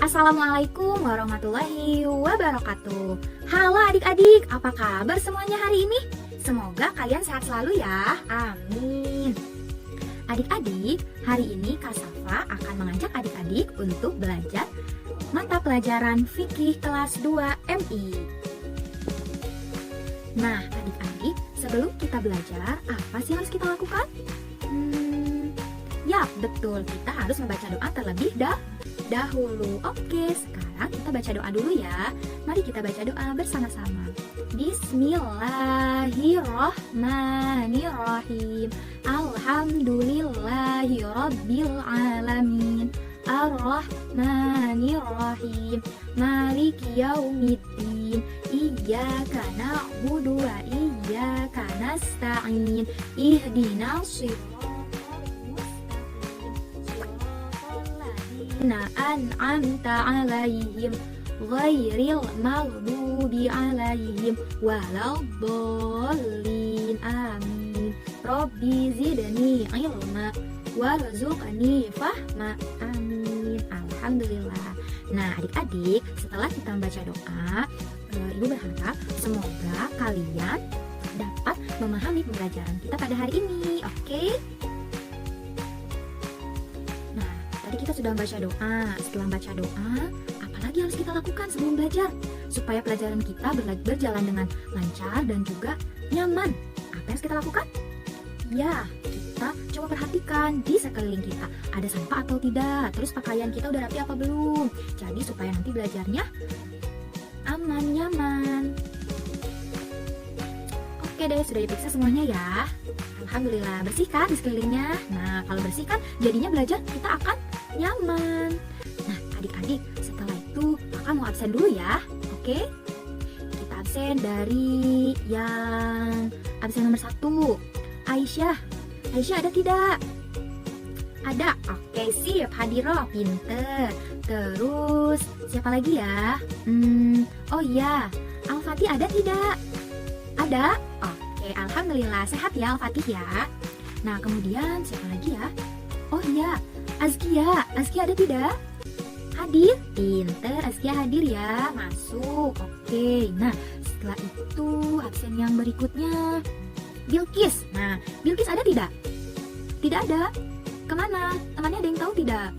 Assalamualaikum warahmatullahi wabarakatuh. Halo adik-adik, apa kabar semuanya hari ini? Semoga kalian sehat selalu ya, amin. Adik-adik, hari ini Kak Safa akan mengajak adik-adik untuk belajar mata pelajaran fikih kelas 2 MI. Nah adik-adik, sebelum kita belajar, apa sih harus kita lakukan? Ya betul, kita harus membaca doa terlebih dahulu. Oke, sekarang kita baca doa dulu ya. Mari kita baca doa bersama-sama. Bismillahirrahmanirrahim. Alhamdulillahi rabbil alamin. Ar-Rahmanir-Rahim. Maliki yaumiddin. Iyyaka na'budu wa iyyaka nasta'in. Ihdinas an'amta 'alaihim ghairil maghdubi 'alaihim waladdallin. Amin. Rabbi zidni ilma warzuqni fahma. Amin. Alhamdulillah. Nah adik-adik, setelah kita membaca doa, Ibu berharap semoga kalian dapat memahami pembelajaran kita pada hari ini. Oke? Tadi kita sudah membaca doa. Setelah membaca doa, apalagi harus kita lakukan sebelum belajar supaya pelajaran kita berjalan dengan lancar dan juga nyaman? Apa yang harus kita lakukan? Ya, kita coba perhatikan di sekeliling kita ada sampah atau tidak, terus pakaian kita udah rapi apa belum. Jadi supaya nanti belajarnya aman, nyaman. Oke deh, sudah diperiksa semuanya ya. Alhamdulillah, bersih kan di sekelilingnya. Nah, kalau bersih kan jadinya belajar kita akan nyaman. Nah, adik-adik, setelah itu kakak mau absen dulu ya. Oke? Kita absen dari yang absen nomor 1. Aisyah. Aisyah ada tidak? Ada. Oke, sip. Hadiroh, pinter. Terus, siapa lagi ya? Oh iya, Al-Fatih ada tidak? Ada? Oke, alhamdulillah. Sehat ya Al-Fatih ya. Nah, kemudian siapa lagi ya? Oh iya, Azkia. Azkia ada tidak? Hadir? Pinter, Azkia hadir ya. Masuk. Oke, nah setelah itu absen yang berikutnya Bilkis. Nah, Bilkis ada tidak? Tidak ada. Kemana? Temannya ada yang tahu tidak?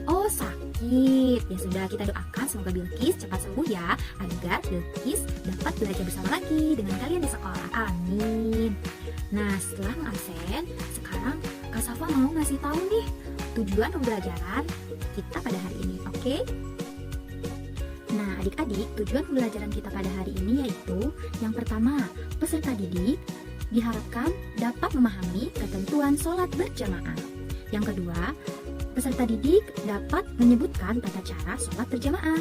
Oh, sakit. Ya sudah, kita doakan semoga Bilkis cepat sembuh ya, agar Bilkis dapat belajar bersama lagi dengan kalian di sekolah. Amin. Nah, setelah mengabsen, sekarang Kak Safa mau ngasih tahu nih tujuan pembelajaran kita pada hari ini. Oke? Nah, adik-adik, tujuan pembelajaran kita pada hari ini yaitu yang pertama, peserta didik diharapkan dapat memahami ketentuan sholat berjamaah. Yang kedua, peserta didik dapat menyebutkan tata cara sholat berjamaah.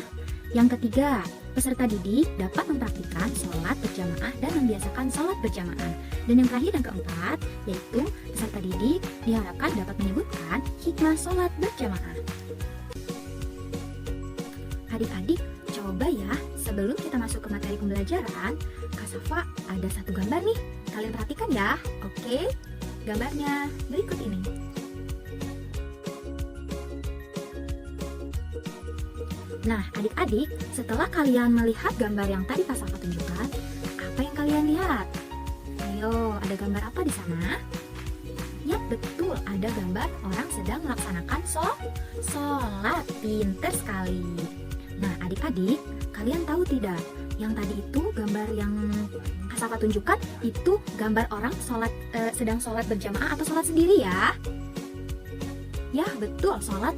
Yang ketiga, peserta didik dapat mempraktikkan sholat berjamaah dan membiasakan sholat berjamaah. Dan yang terakhir dan keempat, yaitu peserta didik diharapkan dapat menyebutkan hikmah sholat berjamaah. Adik-adik, coba ya, sebelum kita masuk ke materi pembelajaran, Kak Safa ada satu gambar nih. Kalian perhatikan ya, oke? Gambarnya berikut ini. Nah, adik-adik, setelah kalian melihat gambar yang tadi Kak Safa tunjukkan, apa yang kalian lihat? Ayo, ada gambar apa di sana? Ya, betul, ada gambar orang sedang melaksanakan sholat. Pinter sekali. Nah, adik-adik, kalian tahu tidak? Yang tadi itu gambar yang Kak Safa tunjukkan itu gambar orang sedang sholat berjamaah atau sholat sendiri ya? Ya, betul, sholat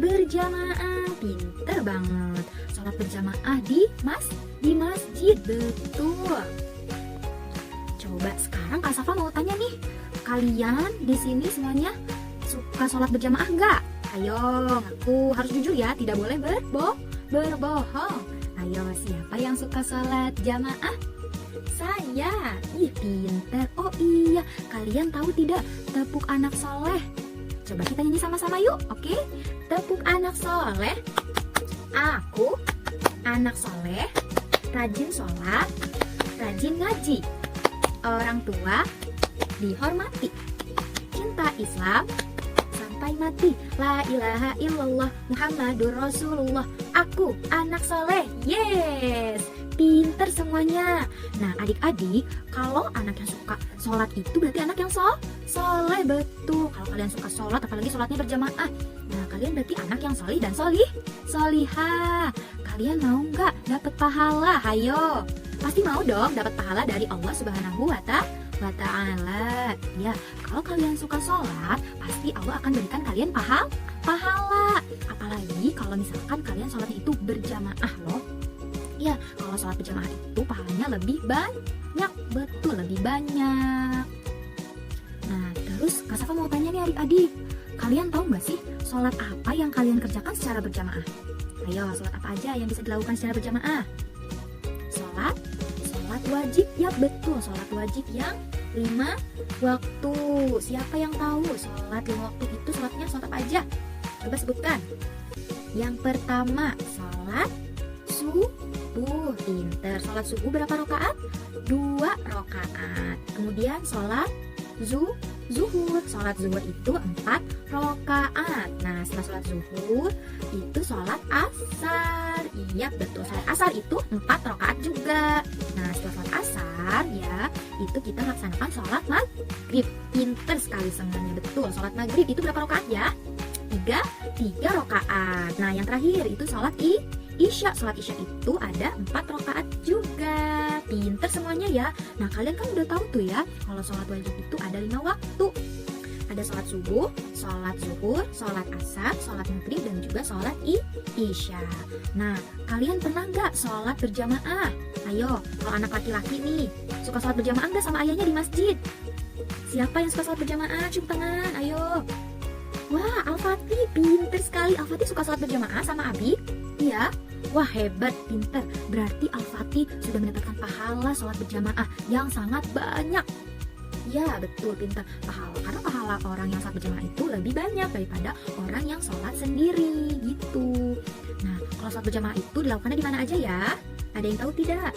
berjamaah. Pinter banget. Sholat berjamaah di masjid. Betul. Coba sekarang Kak Safa mau tanya nih, kalian di sini semuanya suka sholat berjamaah enggak? Ayo, ngaku, harus jujur ya, tidak boleh berbohong. Ayo, siapa yang suka sholat jamaah? Saya. Ih, pinter. Oh iya, kalian tahu tidak tepuk anak soleh? Coba kita nyanyi sama-sama yuk, oke? Tepuk anak soleh. Aku anak soleh, rajin sholat, rajin ngaji. Orang tua dihormati. Cinta Islam sampai kalimati la ilaha illallah Muhammadur Rasulullah. Aku anak soleh. Yes, pinter semuanya. Nah adik-adik, kalau anak yang suka sholat itu berarti anak yang soleh. Betul, kalau kalian suka sholat, apalagi sholatnya berjamaah, nah kalian berarti anak yang solih dan solihah. Kalian mau nggak dapat pahala? Hayo, pasti mau dong dapat pahala dari Allah Subhanahu wa Ta'ala. Ya, kalau kalian suka sholat, pasti Allah akan berikan kalian pahala. Apalagi kalau misalkan kalian sholatnya itu berjamaah loh. Ya, kalau sholat berjamaah itu pahalanya lebih banyak. Betul, lebih banyak. Nah, terus Kak Safa mau tanya nih adik-adik, kalian tahu nggak sih sholat apa yang kalian kerjakan secara berjamaah? Ayo, sholat apa aja yang bisa dilakukan secara berjamaah? Sholat wajib, ya betul, sholat wajib yang 5 waktu. Siapa yang tahu sholat 5 waktu itu sholatnya sholat apa aja? Coba sebutkan. Yang pertama, sholat subuh. Pinter. Sholat subuh berapa rakaat? 2 rakaat. Kemudian sholat zuhur. Sholat zuhur itu 4 rakaat. Nah, setelah sholat zuhur itu sholat asar. Iya betul, sholat asar itu 4 rakaat juga. Nah, setelah sholat asar ya, itu kita laksanakan sholat maghrib. Pinter sekali semuanya. Betul, sholat maghrib itu berapa rakaat ya? 3 rakaat. Nah, yang terakhir itu sholat Isya. Sholat Isya itu ada 4 rakaat juga. Pinter semuanya ya. Nah, kalian kan udah tahu tuh ya, kalau sholat wajib itu ada 5 waktu. Ada sholat subuh, sholat zuhur, sholat asar, sholat maghrib, dan juga sholat Isya. Nah, kalian pernah nggak sholat berjamaah? Ayo, kalau anak laki-laki nih, suka sholat berjamaah nggak sama ayahnya di masjid? Siapa yang suka sholat berjamaah? Cium tangan, ayo. Wah, Al-Fatih, pinter sekali. Al-Fatih suka sholat berjamaah sama Abi? Iya. Wah, hebat, pinter. Berarti Al-Fatih sudah mendapatkan pahala sholat berjamaah yang sangat banyak. Ya, betul, pinter. Karena pahala orang yang sholat berjamaah itu lebih banyak daripada orang yang sholat sendiri, gitu. Nah, kalau sholat berjamaah itu dilakukannya di mana aja ya? Ada yang tahu tidak?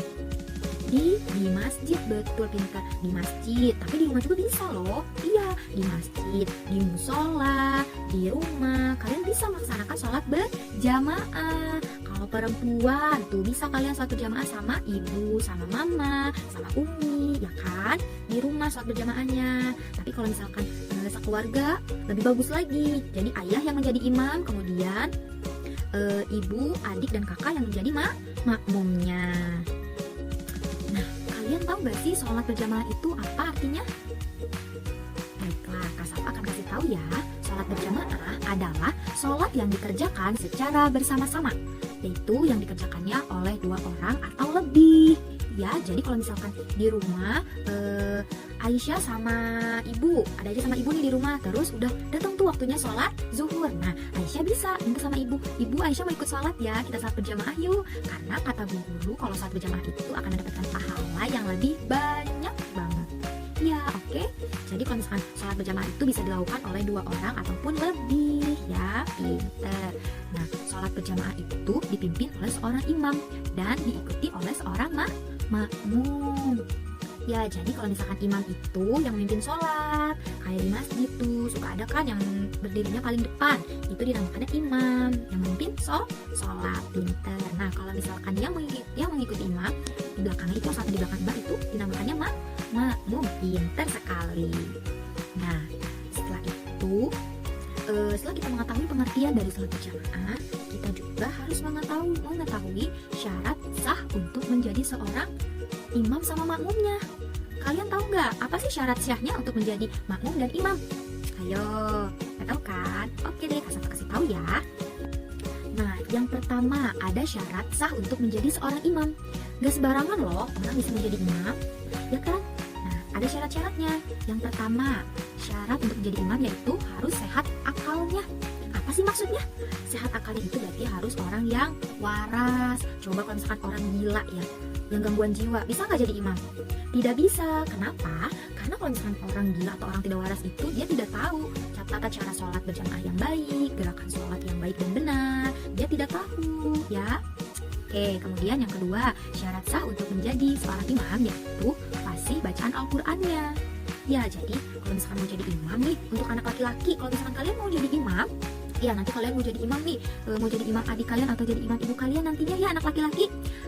Di masjid, betul, pintar. Di masjid, tapi di rumah juga bisa loh. Iya, di masjid, di musola, di rumah kalian bisa melaksanakan sholat berjamaah. Kalau perempuan tuh bisa kalian sholat berjamaah sama ibu, sama mama, sama umi, ya kan? Di rumah sholat berjamaahnya. Tapi kalau misalkan sekeluarga lebih bagus lagi. Jadi ayah yang menjadi imam, kemudian ibu, adik, dan kakak yang menjadi makmumnya. Nah, kalian tahu gak sih sholat berjamaah itu apa artinya? Baiklah, Kak Safa akan kasih tahu ya. Sholat berjamaah adalah sholat yang dikerjakan secara bersama-sama, yaitu yang dikerjakannya oleh 2 orang atau lebih. Ya, jadi kalau misalkan di rumah Aisyah sama ibu, ada aja sama ibu nih di rumah, terus udah datang tuh waktunya sholat zuhur. Nah, Aisyah bisa minta sama ibu, Aisyah mau ikut sholat ya, kita sholat berjamaah yuk. Karena kata bu guru, kalau sholat berjamaah itu akan mendapatkan pahala yang lebih banyak banget. Ya, oke. Jadi kalau misalkan sholat berjamaah itu bisa dilakukan oleh 2 orang ataupun lebih, ya, pinter. Nah, sholat berjamaah itu dipimpin oleh seorang imam dan diikuti oleh seorang makmum. Ya, jadi kalau misalkan imam itu yang memimpin sholat, kayak di masjid tuh suka ada kan yang berdirinya paling depan, itu dinamakannya imam yang memimpin sholat, pinter. Nah, kalau misalkan yang mengikuti imam, di belakangnya itu satu di belakang imam itu dinamakannya makmum, pinter sekali. Nah, setelah itu, setelah kita mengetahui pengertian dari sholat berjamaah, kita juga harus mengetahui syarat sah untuk menjadi seorang imam sama makmumnya. Kalian tahu nggak apa sih syarat sahnya untuk menjadi makmum dan imam? Ayo, nggak tahu kan? Oke deh, Kak Safa kasih tahu ya. Nah, yang pertama ada syarat sah untuk menjadi seorang imam. Gak sembarangan loh orang bisa menjadi imam, ya kan? Nah, ada syarat-syaratnya. Yang pertama, syarat untuk menjadi imam yaitu harus sehat akalnya. Apa sih maksudnya? Sehat akalnya itu berarti harus orang yang waras. Coba kalau misalkan orang gila ya, yang gangguan jiwa, bisa nggak jadi imam? Tidak bisa. Kenapa? Karena kalau misalkan orang gila atau orang tidak waras itu, dia tidak tahu tata cara sholat berjamaah yang baik, gerakan sholat yang baik dan benar, dia tidak tahu ya. Oke, kemudian yang kedua, syarat sah untuk menjadi seorang imam yaitu fasih bacaan Al-Qur'annya. Ya, jadi kalau misalkan mau jadi imam nih untuk anak laki-laki, kalau misalkan kalian mau jadi imam, ya nanti kalian mau jadi imam nih, mau jadi imam adik kalian atau jadi imam ibu kalian nantinya ya anak laki-laki,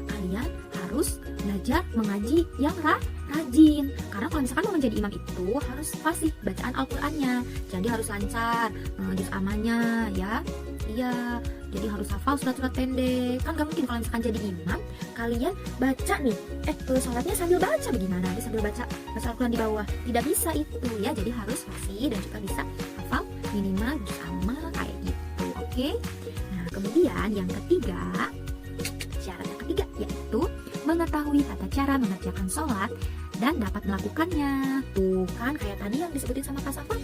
kalian harus belajar mengaji yang rajin. Karena kalau misalkan mau menjadi imam itu harus fasih bacaan Al-Qur'annya, jadi harus lancar juz amannya ya. Iya, jadi harus hafal surat-surat pendek. Kan gak mungkin kalau misalkan jadi imam kalian baca nih, sholatnya sambil baca bagaimana? Nanti sambil baca Al-Quran di bawah, tidak bisa itu ya. Jadi harus fasih dan juga bisa hafal minimal juz amma kayak gitu, oke? Nah, kemudian yang ketiga, syarat yang ketiga yaitu mengetahui tata cara mengerjakan sholat dan dapat melakukannya. Tuh kan kayak tadi yang disebutin sama Kak Safa,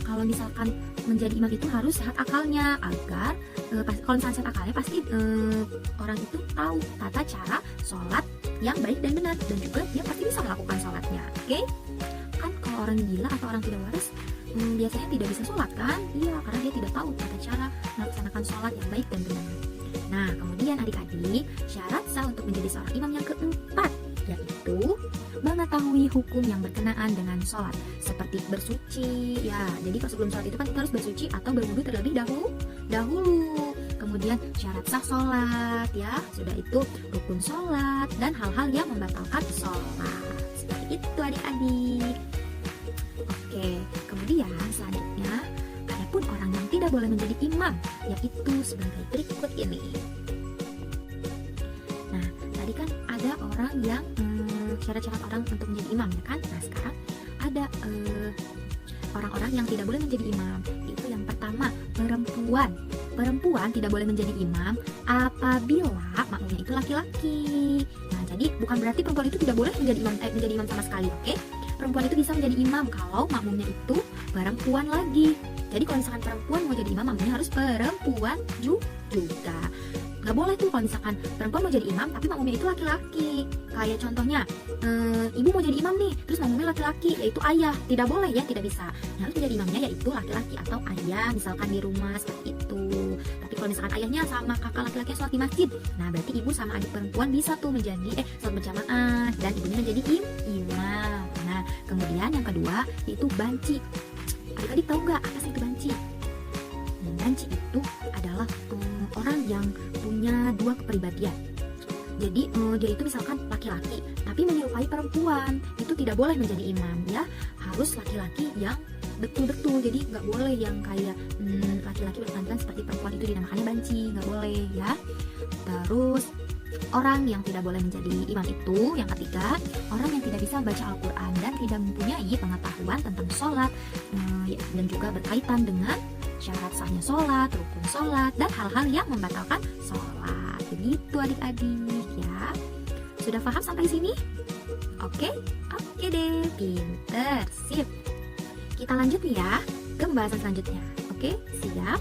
kalau misalkan menjadi imam itu harus sehat akalnya, agar kalau misalkan sehat akalnya pasti orang itu tahu tata cara sholat yang baik dan benar, dan juga dia pasti bisa melakukan sholatnya, oke? Kan kalau orang gila atau orang tidak waras biasanya tidak bisa sholat kan? Iya, karena dia tidak tahu tata cara melaksanakan sholat yang baik dan benar. Nah, kemudian adik-adik, syarat sah untuk menjadi seorang imam yang keempat yaitu mengetahui hukum yang berkenaan dengan sholat, seperti bersuci ya. Jadi kalau sebelum sholat itu kan kita harus bersuci atau berwudu terlebih dahulu. Kemudian syarat sah sholat ya, sudah itu rukun sholat dan hal-hal yang membatalkan sholat. Seperti itu adik-adik. Oke, kemudian selanjutnya adapun orang yang tidak boleh menjadi imam yaitu sebagai berikut ini. Nah, tadi kan ada orang yang syarat-syarat orang untuk menjadi imam ya kan. Nah, sekarang ada orang-orang yang tidak boleh menjadi imam. Itu yang pertama, perempuan tidak boleh menjadi imam apabila makmumnya itu laki-laki. Nah, jadi bukan berarti perempuan itu tidak boleh menjadi imam sama sekali, oke? Perempuan itu bisa menjadi imam kalau makmumnya itu perempuan lagi. Jadi kalau misalkan perempuan mau jadi imam, makmumnya harus perempuan juga. Gak boleh tuh kalau misalkan perempuan mau jadi imam tapi makmumnya itu laki-laki. Kayak contohnya, ibu mau jadi imam nih, terus makmumnya laki-laki, yaitu ayah. Tidak boleh ya, tidak bisa. Yang harus menjadi imamnya yaitu laki-laki atau ayah, misalkan di rumah seperti itu. Tapi kalau misalkan ayahnya sama kakak laki-laki sholat di masjid, nah berarti ibu sama adik perempuan bisa tuh menjadi sholat berjamaah dan ibunya menjadi imam. Nah, kemudian yang kedua yaitu banci. Adik-adik tahu nggak apa sih itu banci? Banci itu adalah orang yang punya dua kepribadian. Jadi dia itu misalkan laki-laki tapi menyerupai perempuan, itu tidak boleh menjadi imam ya. Harus laki-laki yang betul-betul, jadi nggak boleh yang kayak laki-laki berpenampilan seperti perempuan, itu dinamakannya banci, nggak boleh ya. Terus orang yang tidak boleh menjadi imam itu yang ketiga, orang yang tidak bisa membaca Al-Quran dan tidak mempunyai pengetahuan tentang sholat dan juga berkaitan dengan syarat sahnya sholat, rukun sholat, dan hal-hal yang membatalkan sholat. Begitu adik-adik ya. Sudah paham sampai sini? Oke deh, pinter, sip. Kita lanjut nih ya ke pembahasan selanjutnya. Oke, siap?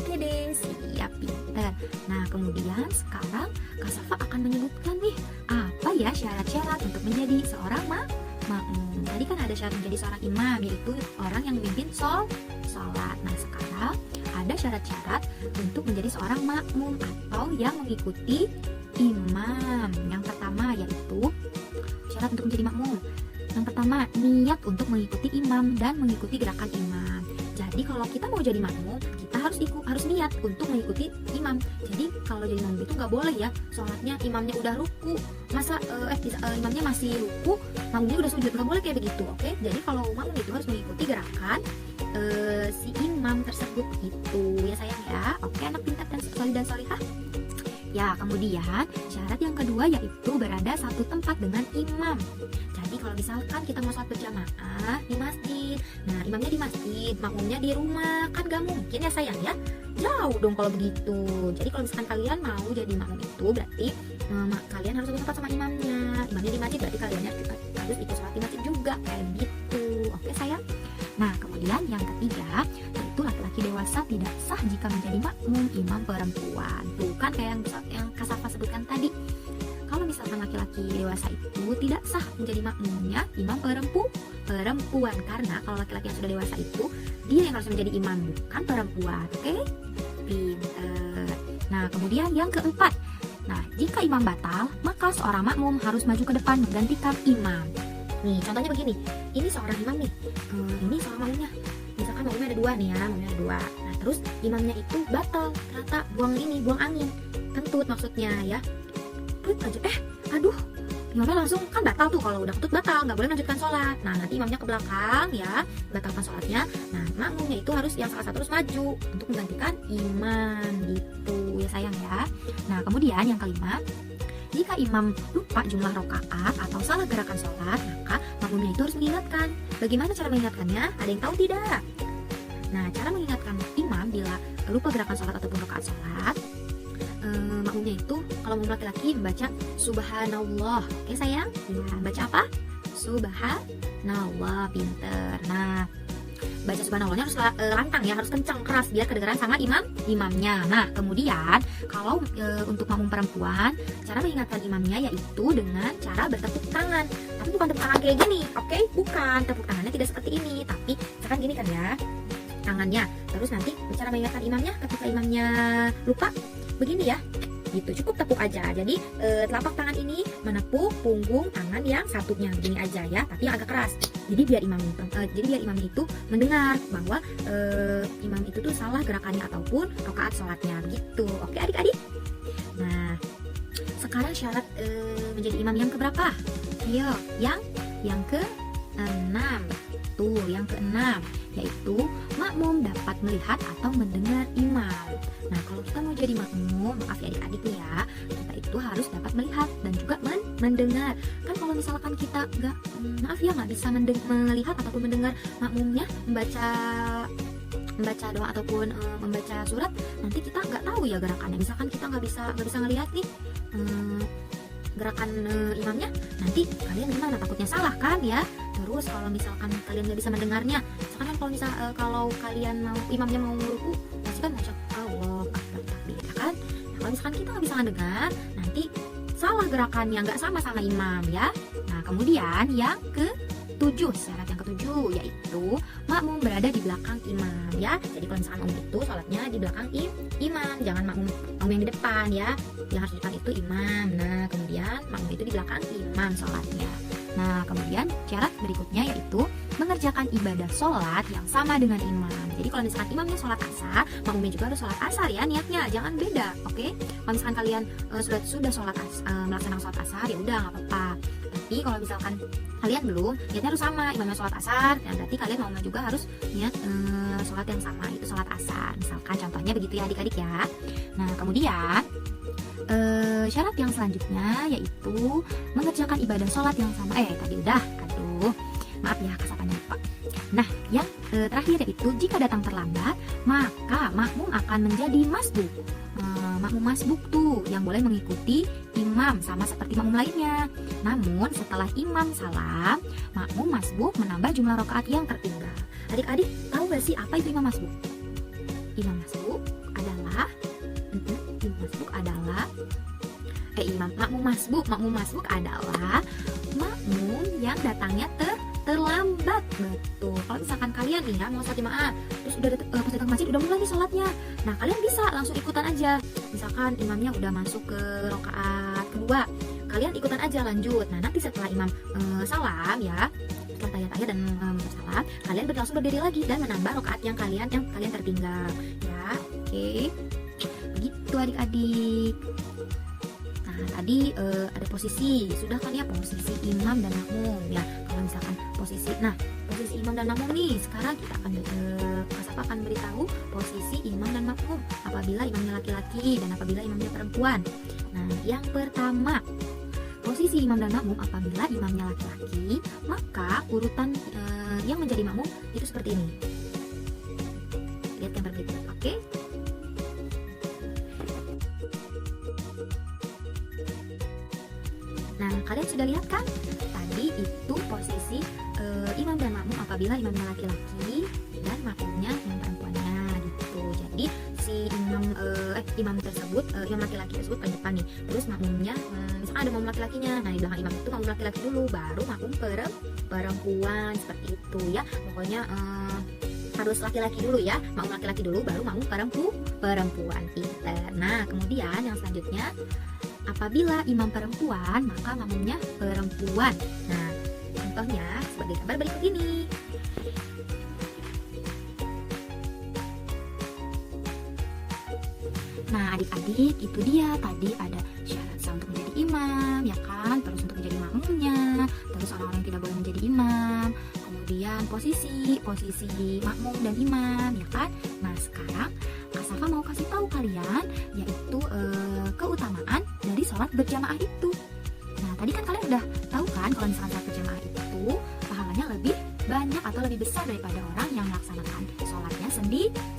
Oke deh, siap, pinter. Nah, kemudian sekarang Kak Safa akan menyebutkan nih apa ya syarat-syarat untuk menjadi seorang makmum. Tadi kan ada syarat menjadi seorang imam, yaitu orang yang memimpin sholat. Nah, sekarang ada syarat-syarat untuk menjadi seorang makmum atau yang mengikuti imam. Yang pertama yaitu syarat untuk menjadi makmum. Yang pertama, niat untuk mengikuti imam dan mengikuti gerakan imam. Jadi kalau kita mau jadi makmum, kita harus niat untuk mengikuti imam. Jadi kalau jadi makmum itu nggak boleh ya sholatnya imamnya udah ruku, masa imamnya masih ruku, makmumnya udah sujud, nggak boleh kayak begitu, oke? Jadi kalau makmum itu harus mengikuti gerakan si imam tersebut itu ya sayang ya. Oke, anak pintar dan solih dan solihah. Ya, kemudian syarat yang kedua yaitu berada satu tempat dengan imam. Jadi kalau misalkan kita mau sholat berjamaah di masjid, nah imamnya di masjid, makmumnya di rumah, kan gak mungkin ya sayang ya. Jauh dong kalau begitu. Jadi kalau misalkan kalian mau jadi makmum itu berarti kalian harus satu tempat sama imamnya. Imamnya di masjid berarti kalian harus ikut sholat di masjid juga kayak gitu. Oke sayang. Nah, kemudian yang ketiga yaitu laki-laki dewasa tidak sah jika menjadi makmum imam perempuan. Tuh kan kayak yang Kak Safa sebutkan tadi. Kalau misalkan laki-laki dewasa itu tidak sah menjadi makmumnya imam perempuan, karena kalau laki-laki yang sudah dewasa itu dia yang harus menjadi imam, bukan perempuan. Oke? Pinter. Nah, kemudian yang keempat. Nah, jika imam batal, maka seorang makmum harus maju ke depan menggantikan imam. Nih, contohnya begini. ini seorang imam nih, ini seorang makmumnya. Misalkan makmumnya ada dua nih ya, makmumnya ada dua. Nah terus imamnya itu batal, ternyata buang angin, kentut maksudnya ya. Kentut aja, aduh, imamnya langsung kan batal tuh, kalau udah kentut batal, nggak boleh lanjutkan sholat. Nah nanti imamnya ke belakang ya, batalkan sholatnya. Nah makmumnya itu harus yang salah satu harus maju untuk menggantikan imam gitu ya sayang ya. Nah kemudian yang kelima, jika imam lupa jumlah rakaat atau salah gerakan sholat, maka makmumnya itu harus mengingatkan. Bagaimana cara mengingatkannya? Ada yang tahu tidak? Nah, cara mengingatkan imam bila lupa gerakan sholat ataupun rakaat sholat, makmumnya itu kalau mau laki-laki membaca subhanallah. Oke sayang? Ya, baca apa? Subhanallah, pinter. Nah, baca subhanallahnya harus lantang ya, harus kencang, keras biar kedengaran sama imamnya. Nah kemudian kalau untuk makmum perempuan, cara mengingatkan imamnya yaitu dengan cara bertepuk tangan. Tapi bukan tepuk tangan kayak gini, oke? Bukan, tepuk tangannya tidak seperti ini, tapi misalkan gini kan ya tangannya. Terus nanti cara mengingatkan imamnya ketika imamnya lupa begini ya, gitu, cukup tepuk aja. Jadi telapak tangan ini menepuk punggung tangan yang satunya begini aja ya, tapi yang agak keras. Jadi biar imamnya itu mendengar bahwa imam itu tuh salah gerakannya ataupun rakaat sholatnya gitu. Oke adik-adik. Nah sekarang syarat menjadi imam yang keberapa? Ayo, yang ke-6. Tuh, yang ke-6 yaitu makmum dapat melihat atau mendengar imam. Nah kalau kita mau jadi makmum, maaf ya adik-adik nih ya, kita itu harus dapat melihat dan juga mendengar. Kan kalau misalkan kita nggak bisa melihat ataupun mendengar makmumnya membaca doa ataupun membaca surat, nanti kita nggak tahu ya gerakannya. Misalkan kita nggak bisa ngelihat nih gerakan imamnya, nanti kalian gimana? Takutnya salah kan ya. Terus kalau misalkan kalian nggak bisa mendengarnya, misalkan kan kalau kalian imamnya mau ruku, pasti kan baca Allah Akbar takbir ya kan. Nah, kalau misalkan kita nggak bisa mendengar, nanti salah gerakannya, nggak sama imam ya. Nah kemudian yang ke-7, syarat yang ke-7 yaitu makmum berada di belakang imam ya. Jadi kalau misalkan makmum itu sholatnya di belakang imam, jangan makmum yang di depan ya. Yang harus di depan itu imam. Nah kemudian makmum itu di belakang imam sholatnya. Nah kemudian syarat berikutnya yaitu mengerjakan ibadah sholat yang sama dengan imam. Jadi kalau misalkan imamnya sholat asar, makmumnya juga harus sholat asar ya niatnya, jangan beda, oke? Kalau misalkan kalian sudah melaksanakan sholat asar, ya udah nggak apa-apa. Tapi kalau misalkan kalian belum, niatnya harus sama, imamnya sholat asar, dan berarti kalian makmumnya juga harus niat sholat yang sama, itu sholat asar. Misalkan contohnya begitu ya adik-adik ya. Nah kemudian syarat yang selanjutnya yaitu mengerjakan ibadah sholat yang sama. Tadi udah, aduh maaf ya kasapannya lupa. Nah yang terakhir yaitu jika datang terlambat, maka makmum akan menjadi masbuk. Makmum masbuk tuh yang boleh mengikuti imam sama seperti makmum lainnya. Namun setelah imam salam, makmum masbuk menambah jumlah rakaat yang tertinggal. Adik-adik tahu gak sih apa itu imam masbuk? Imam masbuk adalah makmum masbuk adalah makmum yang datangnya terlambat. Betul. Kalau misalkan kalian nih ya mau sholat jamaah, terus udah pas datang masjid udah mulai nih sholatnya, nah kalian bisa langsung ikutan aja. Misalkan imamnya udah masuk ke rakaat kedua, kalian ikutan aja lanjut. Nah nanti setelah imam salam ya, setelah tahiyat dan salat, kalian langsung berdiri lagi dan menambah rakaat yang kalian tertinggal ya. Oke, begitu adik-adik. Nah tadi ada posisi, sudah kan ya posisi imam dan makmum ya. Kalau misalkan posisi imam dan makmum nih, sekarang kita akan beritahu posisi imam dan makmum apabila imamnya laki-laki dan apabila imamnya perempuan. Nah yang pertama, posisi imam dan makmum apabila imamnya laki-laki, maka urutan yang menjadi makmum itu seperti ini. Lihat gambar berikut, oke? Nah, kalian sudah lihat kan? Tadi itu posisi imam dan makmum apabila imamnya laki-laki dan makmumnya yang perempuannya gitu. Jadi si imam tersebut, imam laki-laki tersebut paling depan nih. Terus makmumnya, misalkan ada makmum laki-lakinya. Nah, di belakang imam itu makmum laki-laki dulu, baru makmum perempuan seperti itu ya. Pokoknya harus laki-laki dulu ya, makmum laki-laki dulu, baru makmum perempuan. Pinter. Nah, kemudian yang selanjutnya, apabila imam perempuan, maka makmumnya perempuan. Nah, yang contohnya sebagai gambar berikut ini. Nah, adik-adik, itu dia tadi ada syarat sah untuk menjadi imam, ya kan? Terus untuk menjadi makmumnya, terus orang-orang yang tidak boleh menjadi imam, kemudian posisi makmum dan imam, ya kan? Nah, sekarang Kak Safa mau kasih tahu kalian yaitu keutamaan dari sholat berjamaah itu. Nah, tadi kan kalian udah tahu kan kalau misalkan sholat berjamaah itu pahalanya lebih banyak atau lebih besar daripada orang yang melaksanakan sholatnya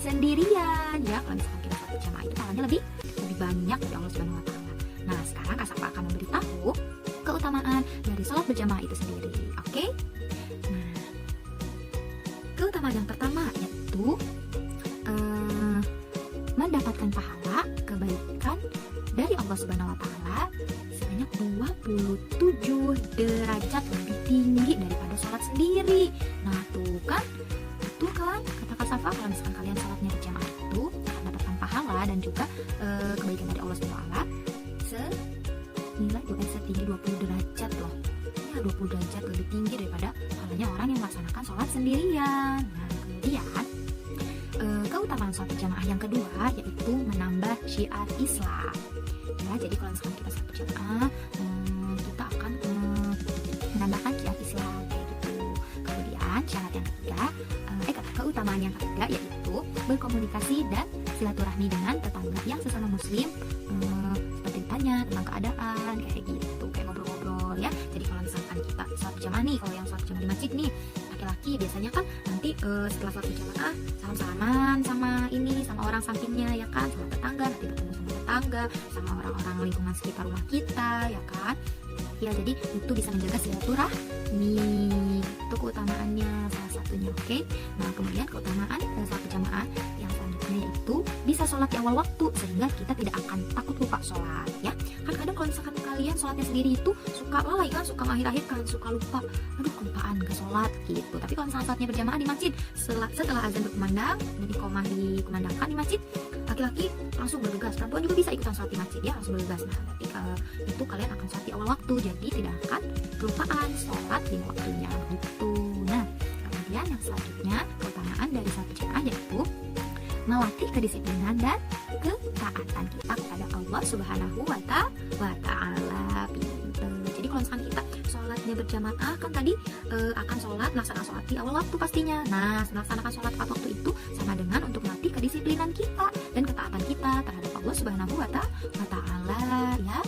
sendirian, ya. Kalau misalkan kita sholat berjamaah itu pahalanya lebih banyak dari Allah Subhanahu wa taala. Nah, sekarang Kak Safa akan memberitahu keutamaan dari sholat berjamaah itu sendiri. Oke? Nah, keutamaan yang pertama yaitu mendapatkan pahala kebaikan dari Allah Subhanahu wa taala sebanyak 27 derajat lebih tinggi daripada sholat sendiri. Nah, tuh kan kata Kak Safa, kalau misalkan kalian sholatnya berjamaah itu akan mendapatkan pahala dan juga kebaikan dari Allah Subhanahu wa taala setinggi 20 derajat loh. Ya, 20 derajat lebih tinggi daripada pahalanya orang yang melaksanakan sholat sendirian. Nah, kemudian keutamaan sholat berjamaah yang kedua yaitu menambah syiar Islam. Ya, jadi kalau misalkan kita sholat berjamaah, kita akan menambahkan syiar Islam kayak gitu. Kemudian syarat yang ketiga, keutamaan yang ketiga yaitu berkomunikasi dan silaturahmi dengan tetangga yang sesama muslim, seperti tanya tentang keadaan kayak gitu, kayak ngobrol-ngobrol ya. Jadi kalau misalkan kita sholat berjamaah nih, kalau yang sholat berjamaah di masjid nih, laki-laki biasanya kan nanti setelah sholat berjamaah salam-salaman sama orang sampingnya, ya kan, sama tetangga, nanti bertemu sama tetangga, sama orang-orang lingkungan sekitar rumah kita, ya kan. Ya, jadi itu bisa menjaga silaturahmi. Itu keutamaannya salah satunya, oke. Nah, kemudian keutamaan sholat berjamaah yang selanjutnya yaitu bisa sholat di awal waktu sehingga kita tidak akan takut lupa sholat, ya. Kan kadang kalau misalkan kalian sholatnya sendiri itu suka lalai kan, suka mengakhir-akhir kan, suka lupa, aduh kelupaan ke sholat gitu. Tapi kalau misalkan sholatnya berjamaah di masjid, setelah azan berkumandang, jadi iqamah dikumandangkan di masjid, laki-laki langsung bergegas, perempuan juga bisa ikutan sholat di masjid ya, langsung bergegas. Nah, nanti itu kalian akan sholat di awal waktu, jadi tidak akan kelupaan sholat di waktunya gitu. Nah, kemudian yang selanjutnya keutamaan dari sholat berjamaah yaitu melatih kedisiplinan dan ketaatan kita kepada Allah Subhanahu wa taala. Pinter. Jadi kalau misalkan kita sholatnya berjamaah kan tadi akan melaksanakan sholat di awal waktu pastinya. Nah, melaksanakan sholat tepat waktu itu sama dengan untuk melatih kedisiplinan kita dan ketaatan kita terhadap Allah Subhanahu wa taala, ya.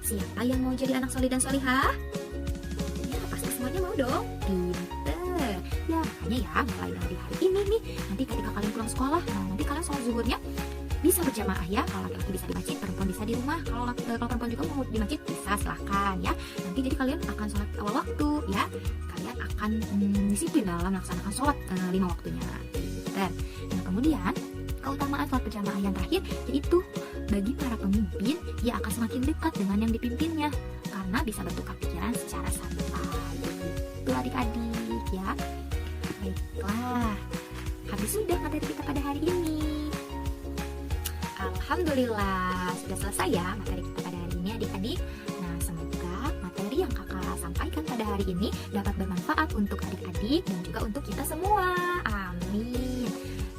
Siapa yang mau jadi anak solih dan solihah? Ya, pasti semuanya mau dong. Pinter. Ya, makanya ya, mulai dari hari ini nih, nanti ketika kalian pulang sekolah, nanti kalian sholat zuhurnya bisa berjamaah ya. Kalau laki-laki bisa di masjid, perempuan bisa di rumah. Kalau perempuan juga mau di masjid bisa, silahkan ya. Nanti jadi kalian akan sholat awal waktu ya. Kalian akan disiplin dalam melaksanakan sholat 5 waktunya. Nah, kemudian keutamaan sholat berjamaah yang terakhir yaitu bagi para pemimpin, ia akan semakin dekat dengan yang dipimpinnya karena bisa bertukar pikiran secara santai. Itu adik-adik ya. Baiklah, habis sudah materi kita pada hari ini. Alhamdulillah sudah selesai ya materi kita pada hari ini adik-adik. Nah, semoga materi yang kakak sampaikan pada hari ini dapat bermanfaat untuk adik-adik dan juga untuk kita semua. Amin.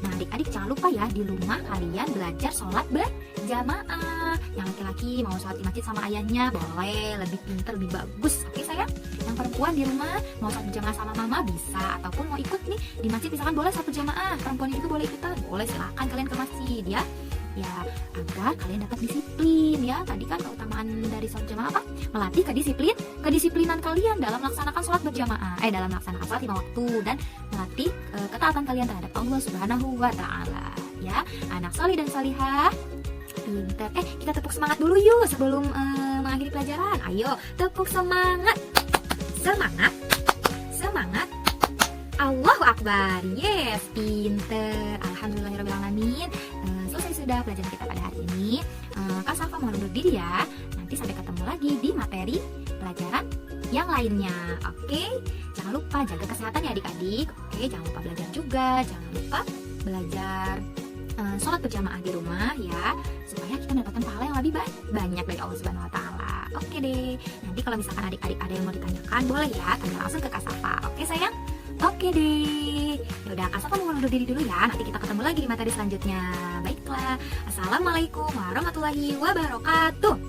Nah, adik-adik jangan lupa ya, di rumah kalian belajar sholat berjamaah. Yang laki-laki mau sholat di masjid sama ayahnya boleh, lebih pintar, lebih bagus. Oke sayang? Yang perempuan di rumah mau sholat berjamaah sama mama bisa, ataupun mau ikut nih di masjid misalkan boleh sholat berjamaah, perempuan juga boleh ikutan, boleh, silakan kalian ke masjid ya. Ya, agar kalian dapat disiplin ya. Tadi kan keutamaan dari sholat berjamaah apa? Melatih kedisiplinan kalian dalam melaksanakan sholat berjamaah, dalam melaksanakan sholat 5 waktu, dan melatih ketaatan kalian terhadap Allah Subhanahu wa taala. Ya, anak solih dan solihah. Pintar. Kita tepuk semangat dulu yuk sebelum mengakhiri pelajaran. Ayo, tepuk semangat. Semangat. Allahu Akbar. Yes, pintar. Alhamdulillahirrahmanirrahim. Selesai sudah pelajaran kita pada hari ini. Kak Safa mohon undur diri ya. Nanti sampai ketemu lagi di materi pelajaran yang lainnya. Oke, jangan lupa jaga kesehatan ya adik-adik. Oke, jangan lupa belajar juga. Jangan lupa belajar sholat berjamaah di rumah ya, supaya kita mendapatkan pahala yang lebih banyak dari Allah Subhanahu wa taala. Oke. Oke deh. Nanti kalau misalkan adik-adik ada yang mau ditanyakan, boleh ya tanya langsung ke Kak Safa. Oke sayang? Oke deh. Yaudah, Kak Safa mau undur diri dulu ya. Nanti kita ketemu lagi di materi selanjutnya. Baiklah. Assalamualaikum warahmatullahi wabarakatuh.